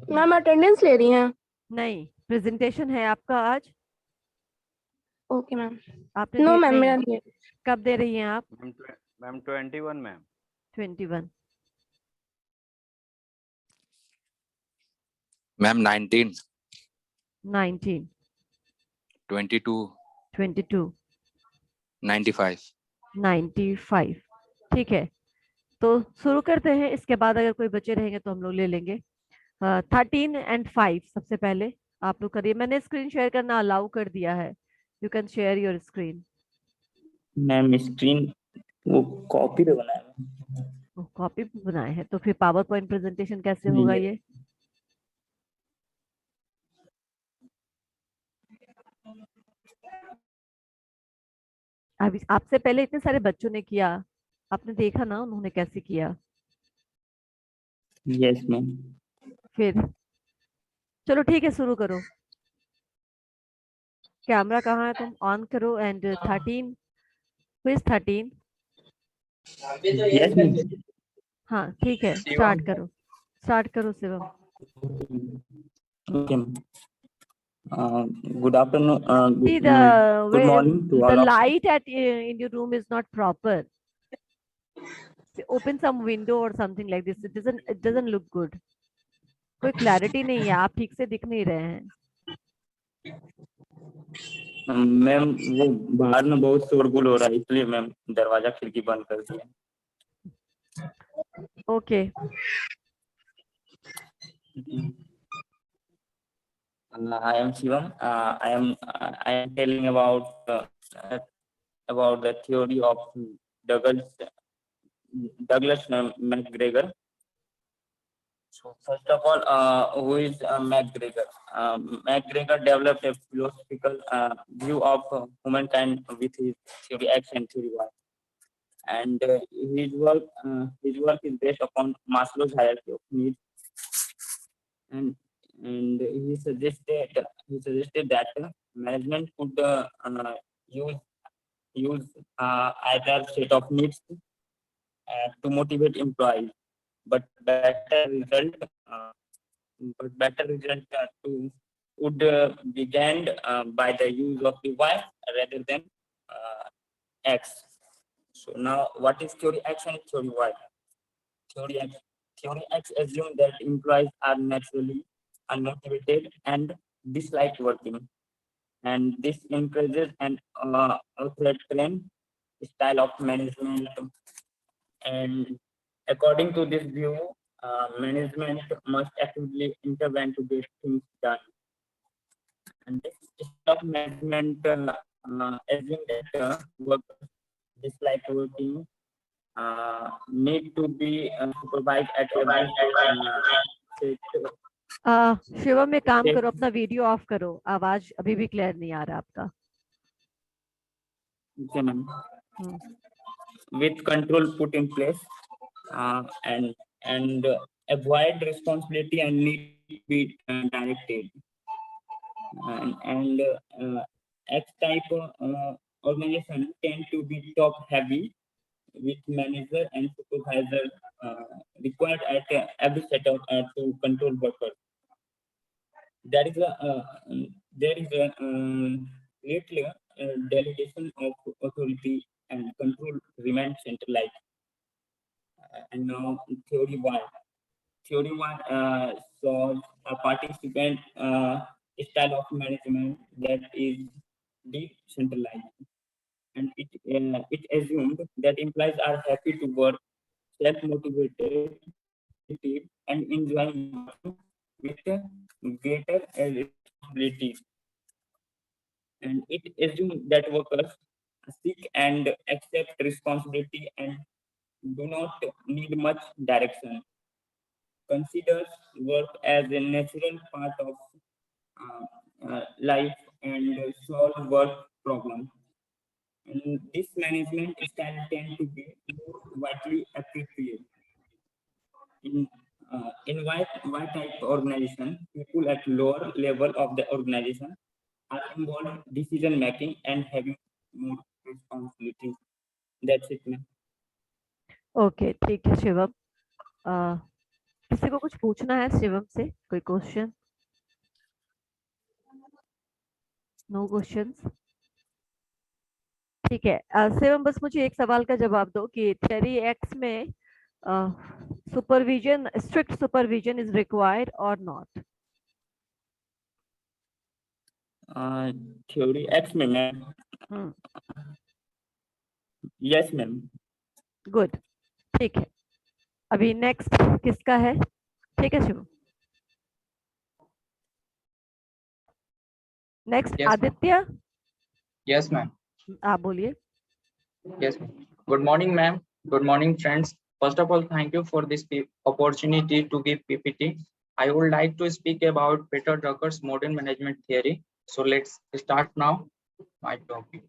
Ma'am attendance ले रही हैं? नहीं, प्रेजेंटेशन है आपका आज। Okay ma'am. आपने नो दे मैम नहीं? मेरा नहीं है। कब दे रही हैं आप? Ma'am ma'am 21 ma'am. 21? मैम 19, 19, 22, 22, 95। 95। ठीक है, तो शुरू करते हैं। इसके बाद अगर कोई बचे रहेंगे तो हम लोग ले लेंगे। 13 और 5 सबसे पहले आप लोग करिए। मैंने स्क्रीन शेयर करना अलाउ कर दिया है। You can share your screen. Ma'am screen वो कॉपी पे बनाया है। कॉपी बनाए हैं तो फिर पावर पॉइंट प्रेजेंटेशन कैसे जी होगा जी। ये? अभी आपसे पहले इतने सारे बच्चों ने किया, आपने देखा ना उन्होंने कैसे किया। Yes ma'am. फिर चलो ठीक है, शुरू करो। कैमरा कहाँ है? तुम ऑन करो। And 13, please 13। Yes ma'am. हाँ ठीक है, स्टार्ट करो। स्टार्ट करो Shivam. Okay ma'am. Good afternoon, See good morning to the all of. light at in your room is not proper. Open some window or something like this. It doesn't look good. कोई clarity नहीं है, आप ठीक से दिख नहीं रहे हैं। मैम वो बाहर में बहुत शोरगुल हो रहा है, इसलिए मैम दरवाजा खिड़की बंद कर दिया। Okay. I am Shivam. I am telling about the theory of Douglas MacGregor. So first of all, who is MacGregor? MacGregor developed a philosophical view of humankind with his theory X and theory Y, and his work is based upon Maslow's hierarchy of needs, and he suggested that management could use use either set of needs to motivate employees, but better result would be gained by the use of the Y rather than X. So now, what is theory X and theory Y? Theory X, theory X assumes that employees are naturally unmotivated and dislike working, and this encourages an authoritarian style of management. And according to this view, management must actively intervene to get things done. And this style of management assumes that workers dislike working, need to be supervised at every stage. Shivam में काम करो, अपना video of करो, आवाज अभी भी clear नहीं आ रहा आपका। Okay, ma'am. With control put in place, and avoid responsibility and need to be directed. And X type organization tend to be top heavy, with manager and supervisor required at every setup to control workers. There is a little delegation of authority, and control remains centralized. And now theory one. Theory one shows a participant style of management that is decentralized, and it assumed that employees are happy to work, self-motivated, and enjoying working with greater responsibilities. And it assumes that workers seek and accept responsibility and do not need much direction. Considers work as a natural part of life and solve work problems. And this management style tend to be more widely appreciated. In Y type organization, people at lower level of the organization are involved in decision making and having more responsibilities. That's it, ma'am. Okay ठीक है शिवम। किसी को कुछ पूछना है शिवम से, कोई question? Know questions, ठीक है। शिवम बस मुझे एक सवाल का जवाब दो कि थ्योरी एक्स में supervision, strict supervision is required और नॉट? थ्योरी एक्स में मैम, यस मैम। गुड, ठीक है। अभी नेक्स्ट किसका है? ठीक है Shivam. Next Yes, ma'am. Aditya, Yes, ma'am. आप बोलिए। Yes, ma'am. Good morning, ma'am. Good morning, friends. First of all, thank you for this opportunity to give PPT. I would like to speak about Peter Drucker's modern management theory. So let's start now my topic.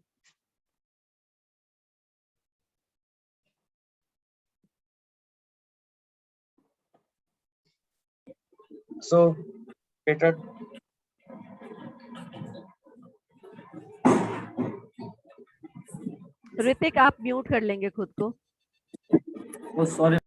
So Peter, Hrithik आप mute कर लेंगे खुद को। oh sorry.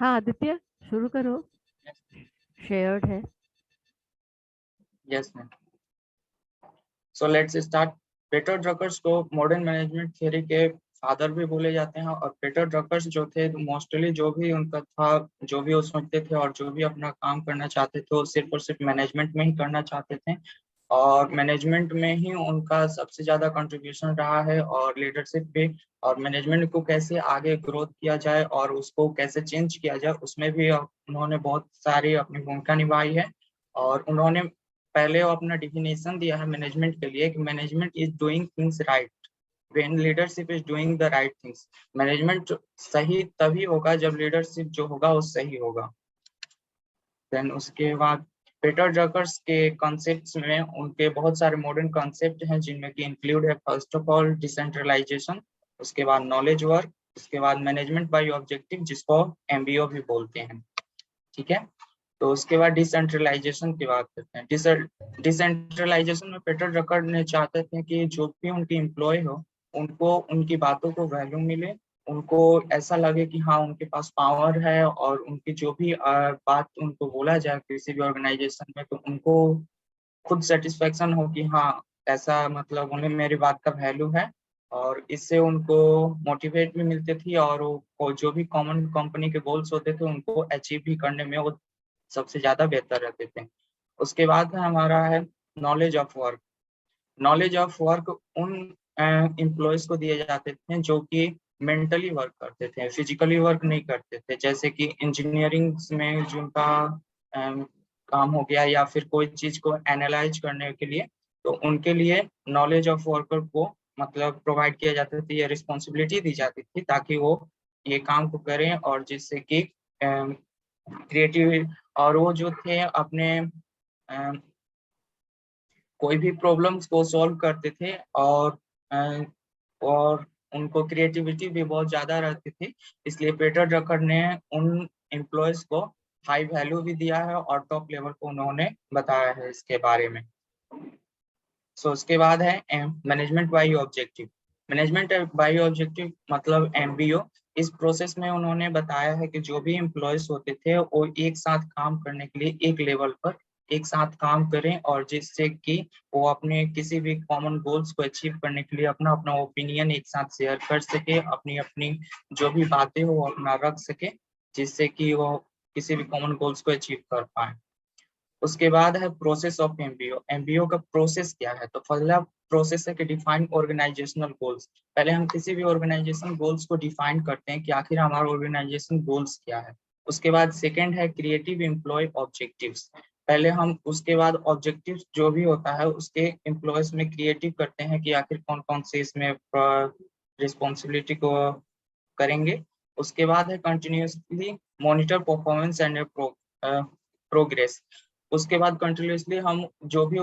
हाँ आदित्य शुरू करो, shared है। Yes, ma'am. So let's start. Peter Drucker's को मॉडर्न मैनेजमेंट थ्योरी के फादर भी बोले जाते हैं। और पीटर ड्रकर्स जो थे मोस्टली जो भी उनका था, जो भी वो सोचते थे और जो भी अपना काम करना चाहते थे वो सिर्फ और सिर्फ मैनेजमेंट में ही करना चाहते थे। और मैनेजमेंट में ही उनका सबसे ज्यादा कंट्रीब्यूशन रहा है और लीडरशिप भी। और मैनेजमेंट को कैसे आगे ग्रोथ किया जाए और उसको कैसे चेंज किया जाए उसमें भी उन्होंने बहुत सारी अपनी भूमिका निभाई है। और उन्होंने पहले वो अपना डिफिनेशन दिया है मैनेजमेंट के लिए कि management is doing things right when leadership is doing the right things. Management सही तभी होगा जब लीडरशिप जो होगा वो सही होगा। देन उसके बाद पीटर ड्रकर्स के कॉन्सेप्ट्स में उनके बहुत सारे मॉडर्न कॉन्सेप्ट हैं जिनमें कि इंक्लूड है फर्स्ट ऑफ ऑल डिसेंट्रलाइजेशन, उसके बाद नॉलेज वर्क, उसके बाद मैनेजमेंट बाय ऑब्जेक्टिव जिसको एमबीओ भी बोलते हैं। ठीक है, तो उसके बाद डिसेंट्रलाइजेशन की बात करते हैं। डिसेंट्रलाइजेशन में पीटर ड्रकर ने चाहते थे कि जो भी उनकी एम्प्लॉय हो उनको उनकी बातों को वैल्यू मिले, उनको ऐसा लगे कि हाँ उनके पास पावर है और उनकी जो भी बात उनको बोला जाए किसी भी ऑर्गेनाइजेशन में तो उनको खुद सेटिस्फेक्शन हो कि हाँ ऐसा मतलब उन्हें मेरी बात का वैल्यू है। और इससे उनको मोटिवेट भी मिलती थी और वो जो भी कॉमन कंपनी के गोल्स होते थे उनको अचीव भी करने में वो सबसे ज्यादा बेहतर रहते थे। उसके बाद हमारा है knowledge of work. Knowledge of work उन एम्प्लॉयज को दिए जाते थे जो कि मेंटली वर्क करते थे, फिजिकली वर्क नहीं करते थे। जैसे कि इंजीनियरिंग में जिनका काम हो गया या फिर कोई चीज को एनालाइज करने के लिए, तो उनके लिए नॉलेज ऑफ वर्कर को मतलब प्रोवाइड किया जाता था, ये रिस्पॉन्सिबिलिटी दी जाती थी ताकि वो ये काम को करें और जिससे कि क्रिएटिव और वो जो थे अपने कोई भी प्रॉब्लम्स को सॉल्व करते थे और उनको क्रिएटिविटी भी बहुत ज्यादा रहती थी। इसलिए पीटर ड्रकर ने उन एम्प्लॉयज को हाई वैल्यू भी दिया है और टॉप लेवल को उन्होंने बताया है इसके बारे में। उसके बाद है management by objective. Management by objective मतलब एमबीओ। इस प्रोसेस में उन्होंने बताया है कि जो भी एम्प्लॉयज होते थे वो एक साथ काम करने के लिए एक लेवल पर एक साथ काम करें और जिससे कि वो अपने किसी भी कॉमन गोल्स को अचीव करने के लिए अपना अपना ओपिनियन एक साथ शेयर कर सके, अपनी अपनी जो भी बातें हो वो अपना रख सके जिससे कि वो किसी भी कॉमन गोल्स को अचीव कर पाए। उसके बाद है प्रोसेस ऑफ एमबीओ। एमबीओ का प्रोसेस क्या है? तो पहला प्रोसेस है कि डिफाइन ऑर्गेनाइजेशनल गोल्स। पहले हम किसी भी ऑर्गेनाइजेशन गोल्स को डिफाइन करते हैं कि आखिर हमारा ऑर्गेनाइजेशन गोल्स क्या है। उसके बाद सेकंड है क्रिएटिव एम्प्लॉय ऑब्जेक्टिव्स। पहले हम उसके बाद ऑब्जेक्टिव्स जो भी होता है उसके एम्प्लॉयज में क्रिएटिव करते हैं कि आखिर कौन कौन से इसमें रिस्पॉन्सिबिलिटी को करेंगे। उसके बाद है continuously monitor performance and progress. उसके बाद कंटिन्यूसली हम जो भी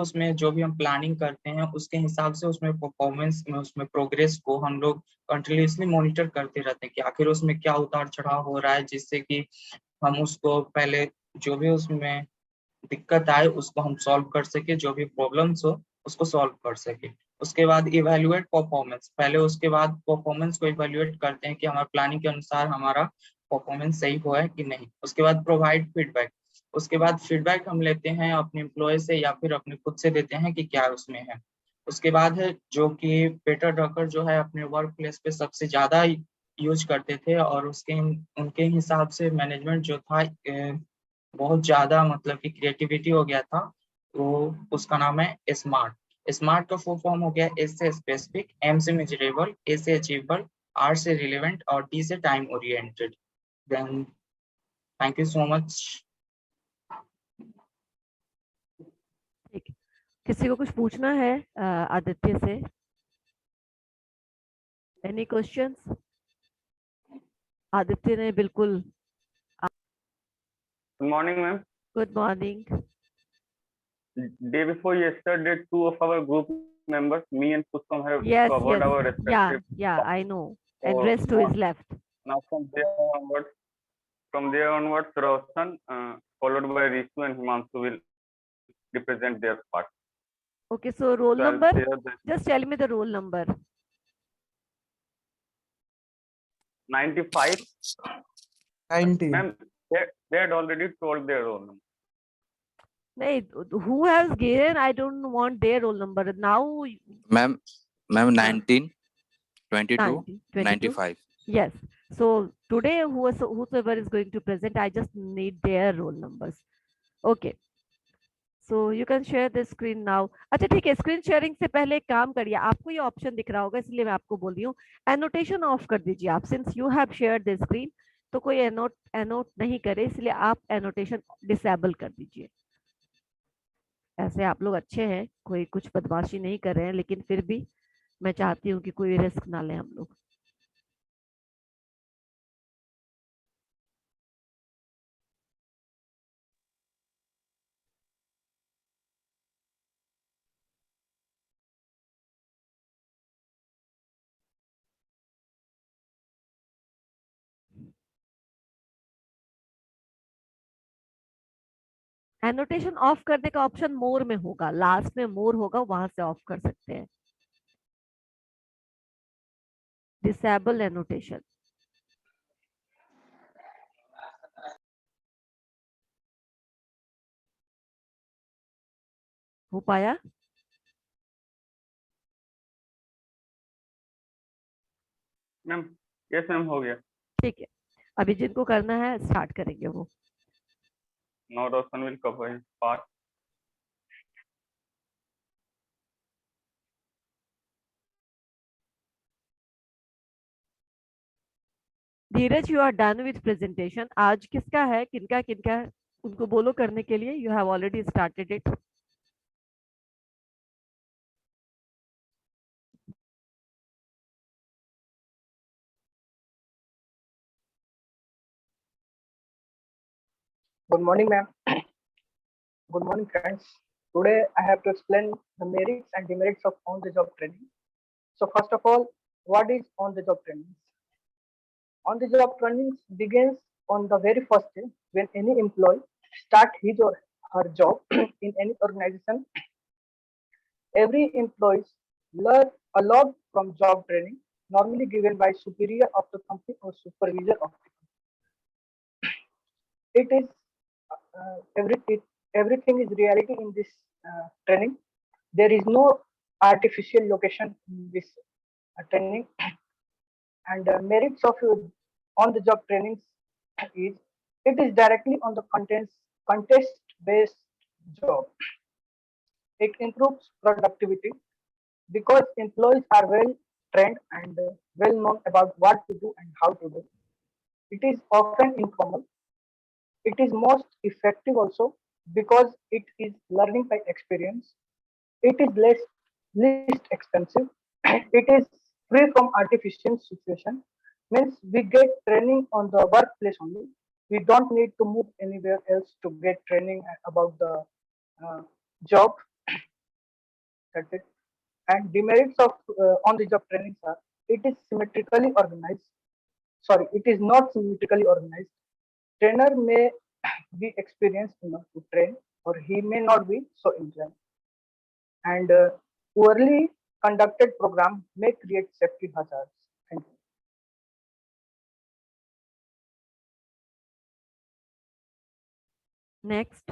हम प्लानिंग करते हैं उसके हिसाब से उसमें परफॉर्मेंस में उसमें प्रोग्रेस को हम लोग कंटिन्यूसली मॉनिटर करते रहते हैं कि आखिर उसमें क्या उतार चढ़ाव हो रहा है, जिससे कि हम उसको पहले जो भी उसमें दिक्कत आए उसको हम सॉल्व कर सके, जो भी प्रॉब्लम्स हो उसको सॉल्व कर सके। उसके बाद इवेल्युएट परफॉर्मेंस, पहले उसके बाद परफॉर्मेंस को इवेल्युएट करते हैं कि हमारे प्लानिंग के अनुसार हमारा परफॉर्मेंस सही हुआ है कि नहीं। उसके बाद प्रोवाइड फीडबैक, उसके बाद फीडबैक हम लेते हैं अपने एम्प्लॉय से या फिर अपने खुद से देते हैं कि क्या उसमें है। उसके बाद है जो कि पीटर ड्रकर जो है अपने वर्क प्लेस पे सबसे ज्यादा यूज करते थे और उसके उनके हिसाब से मैनेजमेंट जो था बहुत ज्यादा मतलब कि क्रिएटिविटी हो गया था। तो उसका नाम है स्मार्ट। स्मार्ट का फुल फॉर्म हो गया एस से स्पेसिफिक, एम से मेजरेबल, ए से अचीवेबल, आर से रिलेवेंट और टी से time oriented. Then thank you so much. ठीक, किसी को कुछ पूछना है आदित्य से? Any questions? आदित्य ने बिल्कुल Good morning, ma'am. Good morning. Day before yesterday, two of our group members, me and Pushpam, have Yes, covered our yes, yeah, respective yeah, I know. And for rest who is left. now from there onwards, Roshan, followed by Rishu and Himanshu will represent their part. Okay, so roll So I'll number, share the just tell me the roll number. 95. 90. Ma'am, they had already told their roll number. Hey, who has given? I don't want their roll number now. Ma'am, 19, 22, 90, 22. 95. Yes. So today, whosoever is going to present, I just need their roll numbers. Okay. So you can share the screen now. अच्छा ठीक है, screen sharing से पहले एक काम करिए, आपको ये ऑप्शन दिख रहा होगा इसलिए मैं आपको बोल रही हूँ, एनोटेशन ऑफ कर दीजिए आप, since you have shared the screen तो कोई एनोट नहीं करे, इसलिए आप एनोटेशन डिसेबल कर दीजिए। ऐसे आप लोग अच्छे हैं, कोई कुछ बदमाशी नहीं कर रहे हैं, लेकिन फिर भी मैं चाहती हूँ कि कोई रिस्क ना ले हम लोग। एनोटेशन ऑफ करने का ऑप्शन मोर में होगा, लास्ट में मोर होगा, वहां से ऑफ कर सकते हैं। Disable annotation. हो पाया? मैम, यस मैम, हो गया। ठीक है, अभी जिनको करना है स्टार्ट करेंगे वो। Now Roshan will cover his part. Dheeraj, you are done with presentation. आज किसका है, किनका किनका है, उनको बोलो करने के लिए। You have already started it. Good morning, ma'am. Good morning, friends. Today I have to explain the merits and demerits of on-the-job training. So first of all, what is on-the-job training? On-the-job training begins on the very first day when any employee start his or her job in any organization. Every employee learn a lot from job training, normally given by superior of the company or supervisor of the company. It is everything is reality in this training. There is no artificial location in this training. And merits of on-the-job trainings is it is directly on the contest-based job. It improves productivity because employees are well trained and well known about what to do and how to do. It is often informal. It is most effective also because it is learning by experience. It is least expensive. It is free from artificial situation. Means we get training on the workplace only. We don't need to move anywhere else to get training about the job. That's it. And demerits of on-the-job trainings are it is symmetrically organized. Sorry, it is not symmetrically organized. Trainer may be experienced enough to train, or he may not be so inclined. And poorly conducted program may create safety hazards. Thank you. Next.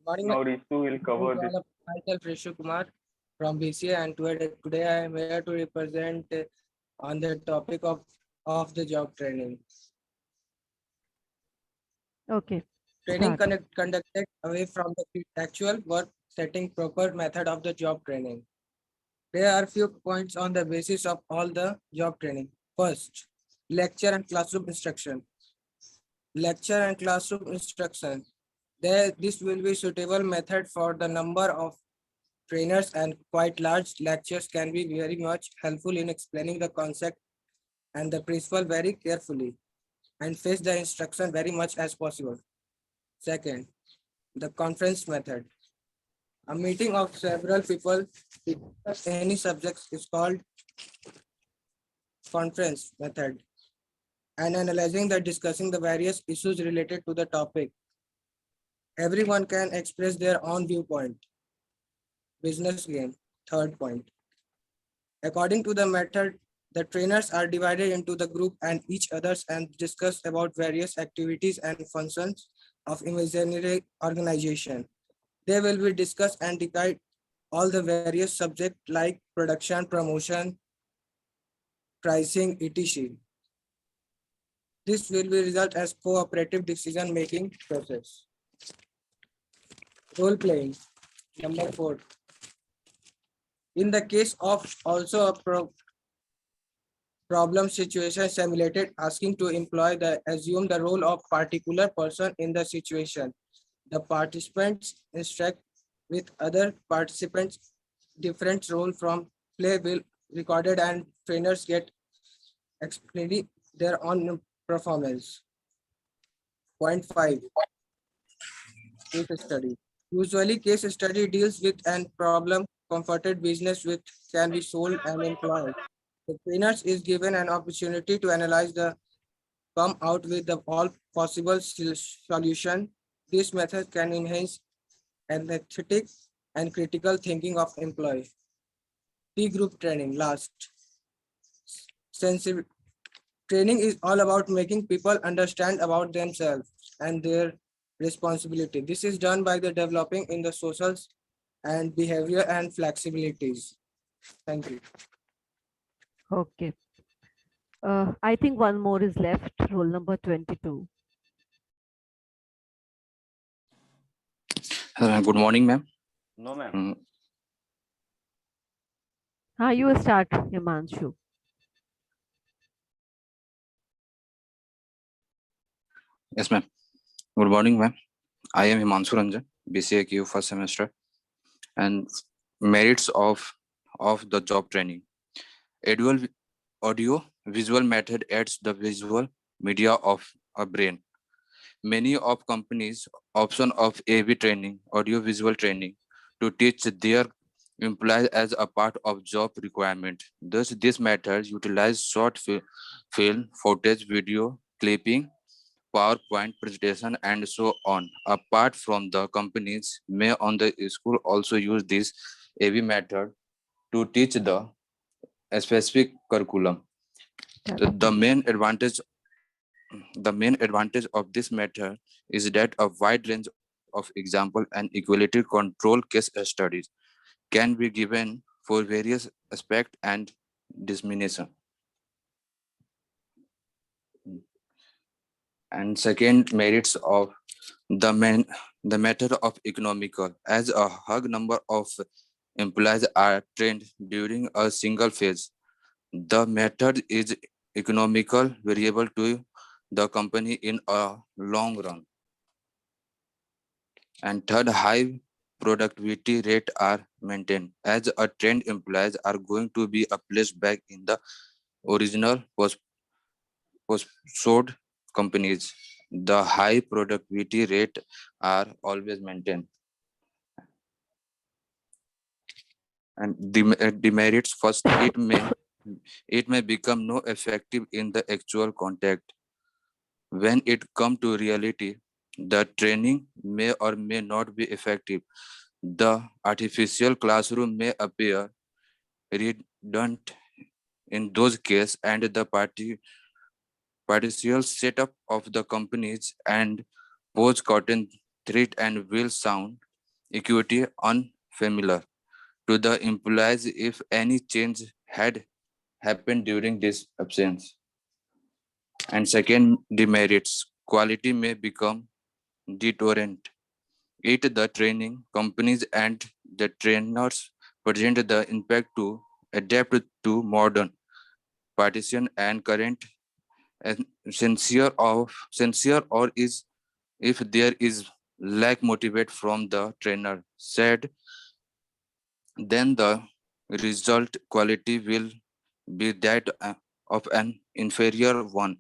Morning, Now Ritu will cover this. myself Rishu Kumar from BCA, and today I am here to represent on the topic of the job training. Okay. Training Start. conducted away from the actual work setting proper method of the job training. There are few points on the basis of all the job training. First, lecture and classroom instruction. Lecture and classroom instruction. This will be suitable method for the number of trainers, and quite large lectures can be very much helpful in explaining the concept and the principle very carefully and face the instruction very much as possible. Second, the conference method. A meeting of several people discuss any subjects is called conference method, and analyzing the discussing the various issues related to the topic. Everyone can express their own viewpoint. Business game. Third point. According to the method, the trainers are divided into the group and each others and discuss about various activities and functions of imaginary organization. They will be discussed and decide all the various subjects like production, promotion, pricing, etc. This will be result as cooperative decision-making process. Role playing. Number 4. In the case of also a problem situation simulated, asking to employ the assume the role of particular person in the situation. The participants interact with other participants. Different role from play will recorded and trainers get explaining their own performance. Point 5. Case study. Usually case study deals with an problem comforted business which can be sold and employed. The trainers is given an opportunity to analyze the come out with the all possible solution. This method can enhance analytic and critical thinking of employee. P group training. Last. Sensitive training is all about making people understand about themselves and their responsibility. This is done by the developing in the socials and behavior and flexibilities. Thank you. Okay. I think one more is left. Roll number 22. Good morning, ma'am. No, ma'am. You start, Himanshu. Yes, ma'am. Good morning, ma'am. I am Himanshu Ranjan, BCAQ first semester, and merits of the job training. Audio visual method adds the visual media of a brain. Many of companies option of AV training, audio visual training, to teach their employees as a part of job requirement. Thus, this method utilize short film footage, video clipping, PowerPoint presentation, and so on. Apart from the companies may on the school also use this AV method to teach the specific curriculum. The main advantage of this method is that a wide range of example and equality control case studies can be given for various aspects and dissemination. And second, merits of the method of economical, as a high number of employees are trained during a single phase. The method is economical variable to the company in a long run. And third, high productivity rate are maintained as a trained employees are going to be placed back in the original sold companies. The high productivity rate are always maintained. And demerits first, it may become no effective in the actual contact. When it come to reality, the training may or may not be effective. The artificial classroom may appear redundant in those cases, and the partial setup of the companies and post-cotton threat and will sound equity unfamiliar to the employees if any change had happened during this absence. And second, demerits. Quality may become deterrent. The training companies and the trainers present the impact to adapt to modern partition and current and sincere or is if there is lack motivate from the trainer said, then the result quality will be that of an inferior one,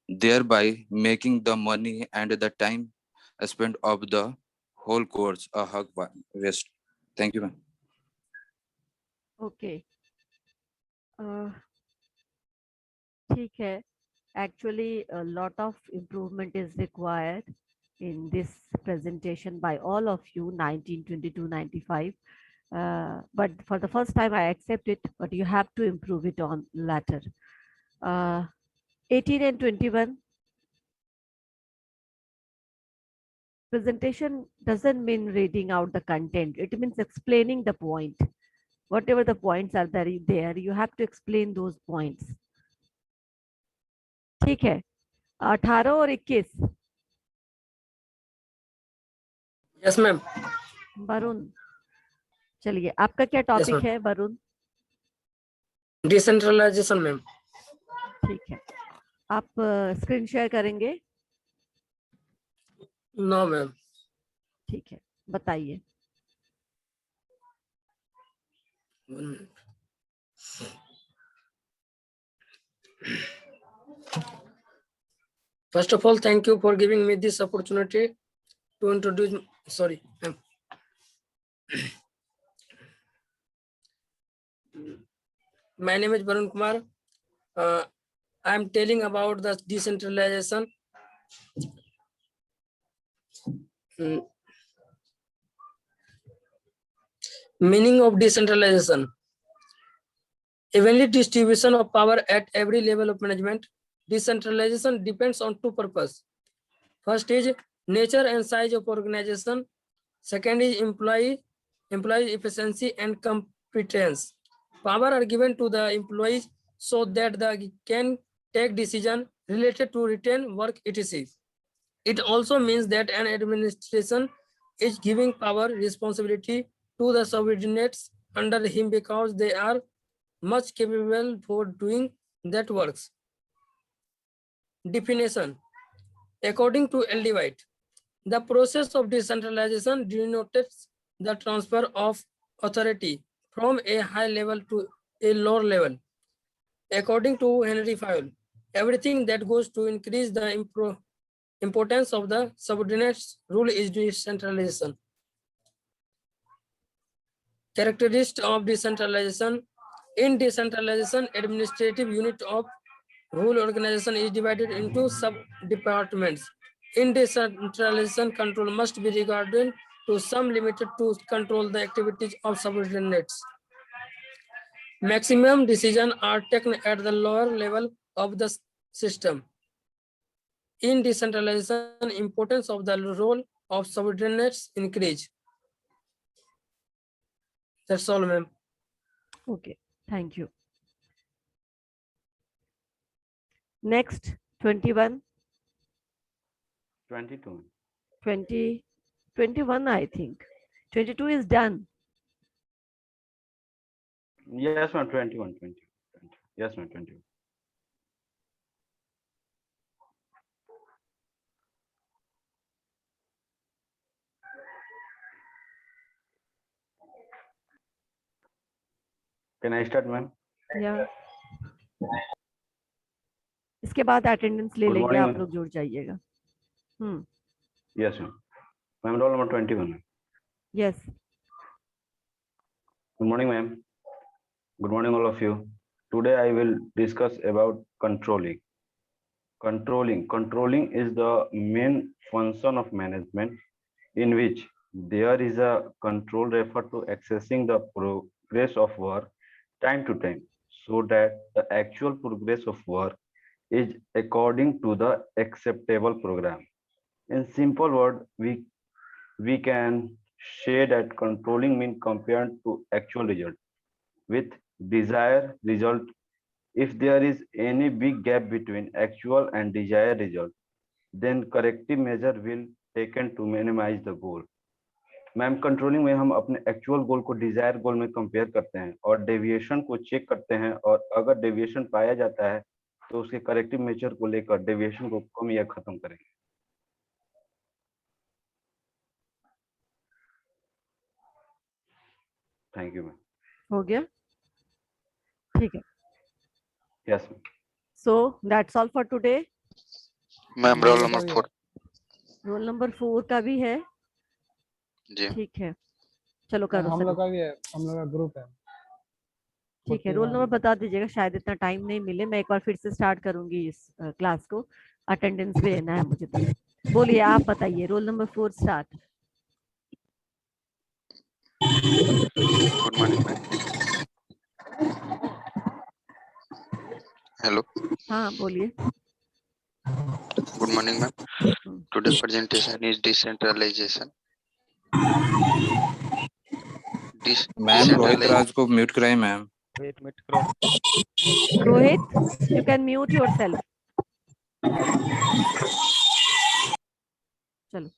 thereby making the money and the time spent of the whole course a hug waste. Thank you, ma'am. Okay. ठीक है. Actually, a lot of improvement is required in this presentation by all of you, 19, 22, 95. But for the first time, I accept it, but you have to improve it on later. 18 and 21. Presentation doesn't mean reading out the content. It means explaining the point. Whatever the points are there, you have to explain those points. ठीक है. 18 और 21. Yes ma'am. Varun, चलिए आपका क्या topic है Varun? Decentralisation ma'am. ठीक है, आप स्क्रीन शेयर करेंगे? No ma'am. ठीक है, बताइए. First of all, thank you for giving me this opportunity to introduce. Sorry, ma'am. My name is Varun Kumar. I am telling about the decentralization. Meaning of decentralization: evenly distribution of power at every level of management. Decentralization depends on two purposes. First is nature and size of organization. Second is employee efficiency and competence. Power are given to the employees so that they can take decision related to retain work, etc. It also means that an administration is giving power responsibility to the subordinates under him because they are much capable for doing that works. Definition: according to L.D. White, the process of decentralization denotes the transfer of authority from a high level to a lower level. According to Henry Fayol, everything that goes to increase the importance of the subordinates rule is decentralization. Characteristics of decentralization: in decentralization, administrative unit of rule organization is divided into sub-departments. In decentralization, control must be regarded to some limited to control the activities of subordinates. Maximum decisions are taken at the lower level of the system. In decentralization, importance of the role of subordinates increase. That's all, ma'am. Okay, thank you. Next, 21. 22. 20, 21, I think. 22 is done. Yes, ma'am. 21, 20. Yes, ma'am. 21. Can I start, ma'am? या इसके बाद attendance ले Good लेंगे, morning, आप ma'am. लोग जुड़ जाइएगा. Yes, ma'am. Ma'am, roll number 21. ma'am. Yes. Good morning, ma'am. Good morning, all of you. Today I will discuss about controlling. Controlling is the main function of management in which there is a control referred to accessing the progress of work time to time so that the actual progress of work is according to the acceptable program. In simple word, we can say that controlling means compared to actual result with desired result. If there is any big gap between actual and desired result, then corrective measure will taken to minimize the goal. Ma'am controlling में हम अपने actual goal को Dzire गोल में compare करते हैं और deviation को check करते हैं, और अगर डेविएशन पाया जाता है तो उसके करेक्टिव मेजर को लेकर डेविएशन को कम या खत्म करेंगे. Thank you ma'am. हो गया? ठीक है. Yes ma'am. So that's all for today. Ma'am role number 4. Role number 4 का भी है. जी. ठीक है, चलो करो. हम लोग का भी है, हम लोग का ग्रुप है. ठीक है, रोल नंबर बता दीजिएगा, शायद इतना टाइम नहीं मिले. मैं एक बार फिर से स्टार्ट करूंगी इस क्लास को. अटेंडेंस भी लेना है मुझे. तो बोलिए, आप बताइए. Roll number 4 start. Good morning ma'am. Hello. हाँ बोलिए. Good morning ma'am. Today presentation is decentralisation. Ma'am Rohit Raj को म्यूट कराइए ma'am. Rohit, you can mute yourself. चलो.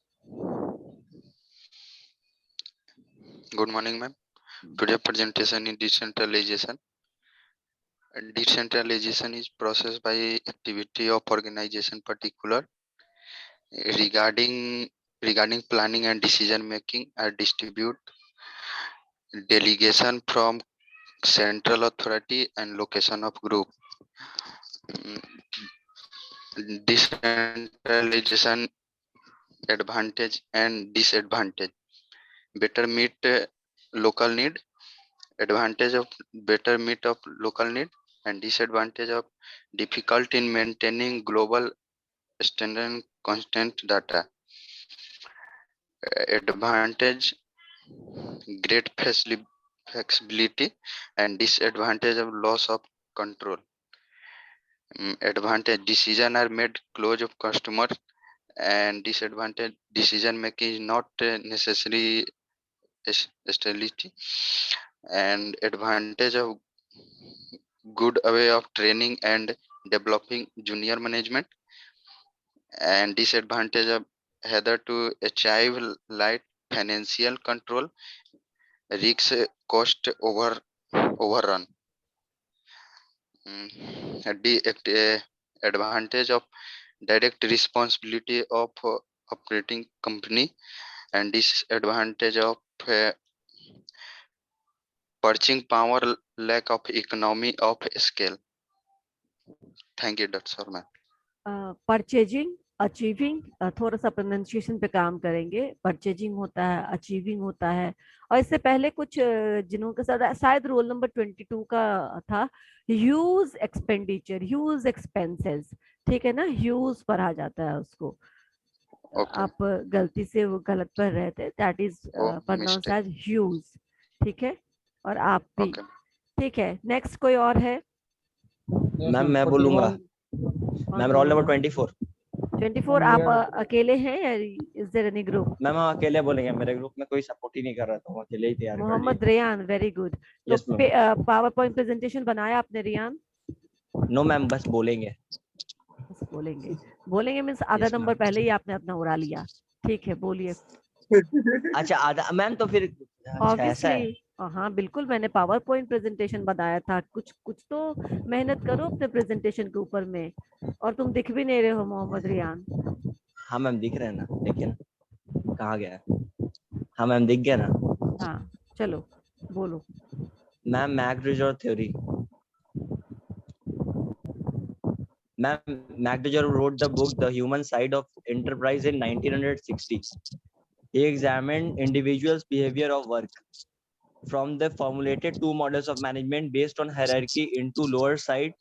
Good morning, ma'am. Today presentation in decentralization. Decentralization is processed by activity of organization particular regarding planning and decision making are distribute delegation from central authority and location of group. Decentralization advantage and disadvantage. Better meet local need. Advantage of better meet of local need and disadvantage of difficult in maintaining global standard and constant data. Advantage great flexibility and disadvantage of loss of control. Advantage decision are made close of customer and disadvantage decision making is not necessary stability. And advantage of good way of training and developing junior management, and disadvantage of either to achieve light financial control, risk cost overrun. Advantage of direct responsibility of operating company, and disadvantage of purchasing power, lack of economy of scale. Thank you, Dr. Sharma. Purchasing, achieving, थोड़ा सा pronunciation पे काम करेंगे. Purchasing होता है, achieving होता है. और इससे पहले कुछ जिन्हों के साथ शायद रोल नंबर 22 का था, ह्यूज एक्सपेंडिचर, ह्यूज एक्सपेंसेस. ठीक है ना, ह्यूज पढ़ा जाता है उसको. आप गलती से वो गलत पढ़ रहे थे. That is pronounce as huge. ठीक है, और आप भी. ठीक है, नेक्स्ट कोई और है? मैम मैं बोलूंगा. Ma'am roll number 24. 24 आप अकेले हैं या is there any group? Ma'am हम अकेले बोलेंगे, मेरे ग्रुप में कोई सपोर्ट ही नहीं कर रहा, तो हम अकेले ही तैयार कर लिए. Mohammed Riyan, very good. तो पावर पॉइंट प्रेजेंटेशन बनाया आपने रियान? नो मैम, बस बोलेंगे. बस बोलेंगे. बोलेंगे मींस आधा नंबर पहले ही आपने अपना उड़ा लिया. ठीक है, बोलिए. अच्छा आधा मैम, तो फिर ऐसा है. हाँ बिल्कुल, मैंने पावर पॉइंट प्रेजेंटेशन बताया था। कुछ कुछ तो मेहनत करो अपने प्रेजेंटेशन के ऊपर में, और तुम दिख भी नहीं रहे हो मोहम्मद रियान। हाँ मैम दिख रहे हैं ना, देखिए ना कहाँ गया है। हाँ मैम दिख गया ना। हाँ चलो बोलो। Ma'am MacDougall theory. Ma'am, MacDougall wrote the book The Human Side of Enterprise in 1960. He examined individuals' behavior of work. From the formulated two models of management based on hierarchy into lower side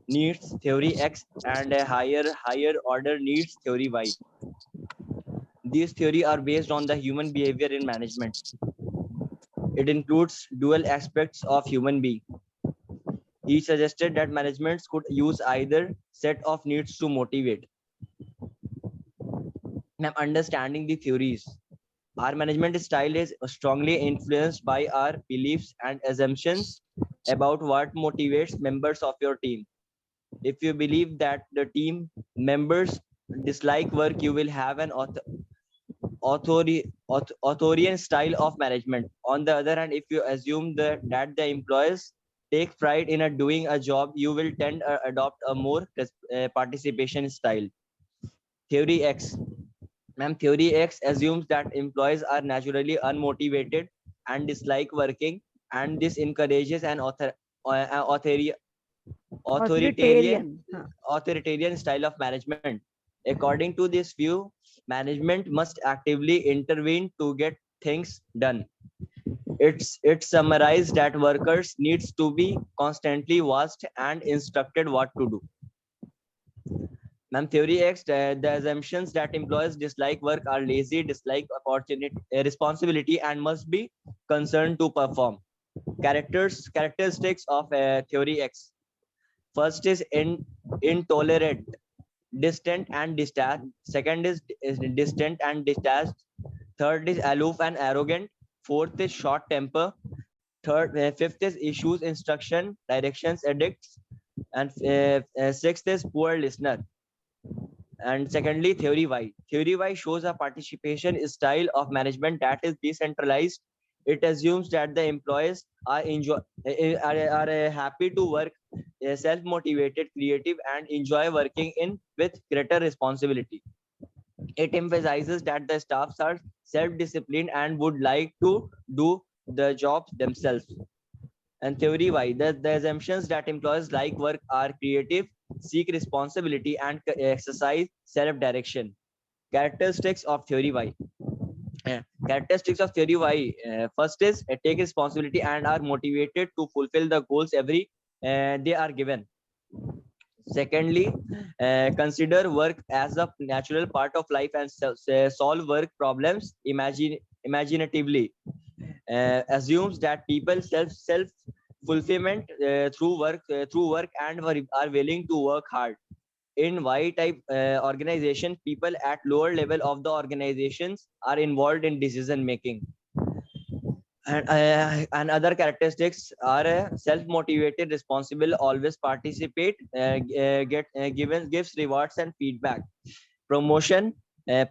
needs theory X and a higher order needs theory Y. These theories are based on the human behavior in management. It includes dual aspects of human being. He suggested that managements could use either set of needs to motivate. Now, understanding the theories. Our management style is strongly influenced by our beliefs and assumptions about what motivates members of your team. If you believe that the team members dislike work, you will have an authoritarian style of management. On the other hand, if you assume that the employees take pride in doing a job, you will tend to adopt a more participation style. Theory X. Ma'am, theory X assumes that employees are naturally unmotivated and dislike working, and this encourages an authoritarian हाँ। authoritarian style of management. According to this view, management must actively intervene to get things done. It's summarized that workers needs to be constantly watched and instructed what to do. Ma'am, theory X, the assumptions that employees dislike work are lazy, dislike responsibility, and must be concerned to perform. Characteristics of theory X. First is intolerant, distant and detached. Second is distant and detached. Third is aloof and arrogant. Fourth is short temper. Fifth is issues, instruction, directions, addicts. And sixth is poor listener. And secondly, theory Y. Theory Y shows a participation style of management that is decentralized. It assumes that the employees are happy to work, self-motivated, creative, and enjoy working in with greater responsibility. It emphasizes that the staffs are self-disciplined and would like to do the job themselves. And theory Y, the assumptions that employees like work are creative, seek responsibility, and exercise self-direction. Characteristics of theory Y. Characteristics of theory Y. First is take responsibility and are motivated to fulfill the goals they are given. Secondly, consider work as a natural part of life and solve work problems imaginatively. Assumes that people self fulfillment through work and are willing to work hard. In Y type organization, people at lower level of the organizations are involved in decision making. And other characteristics are self-motivated, responsible, always participate, gives rewards and feedback. Promotion,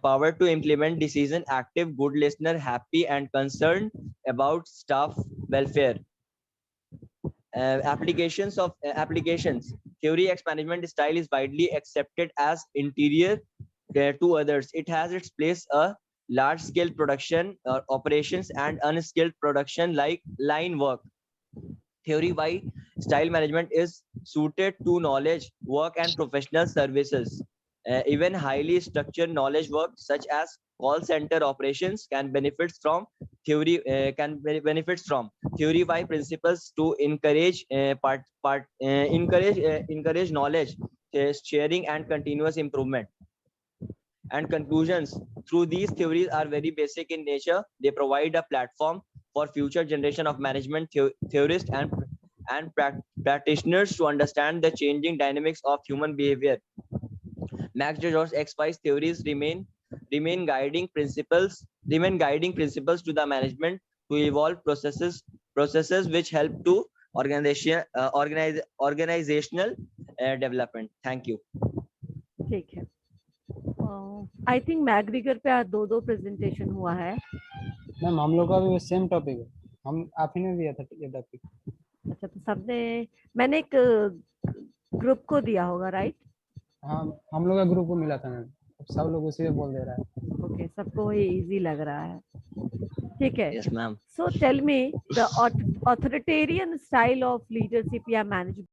power to implement decision, active, good listener, happy and concerned about staff welfare. Applications. Theory X management style is widely accepted as interior to others. It has its place a large scale production operations and unskilled production like line work. Theory Y style management is suited to knowledge work and professional services. Even highly structured knowledge work such as call center operations can benefit from theory theory Y principles to encourage encourage knowledge sharing and continuous improvement. And conclusions through these theories are very basic in nature. They provide a platform for future generation of management theorists and practitioners to understand the changing dynamics of human behavior. MacDougall's X5 theories remain guiding principles to the management to evolve processes which help to organizational development. Thank you. ठीक है। I think मैग्रीगर पे आज 2 presentation हुआ है। Ma'am हम लोग का भी सेम टॉपिक है। हम आप ही ने दिया था ये टॉपिक। अच्छा, तो सबने, मैंने एक ग्रुप को दिया होगा, राइट? हाँ, हम लोग का ग्रुप को मिला था मैम, सब लोग उसी में बोल दे रहा है। ओके, सबको वही इजी लग रहा है, ठीक है। Yes, ma'am. So tell me the authoritarian style of leadership या management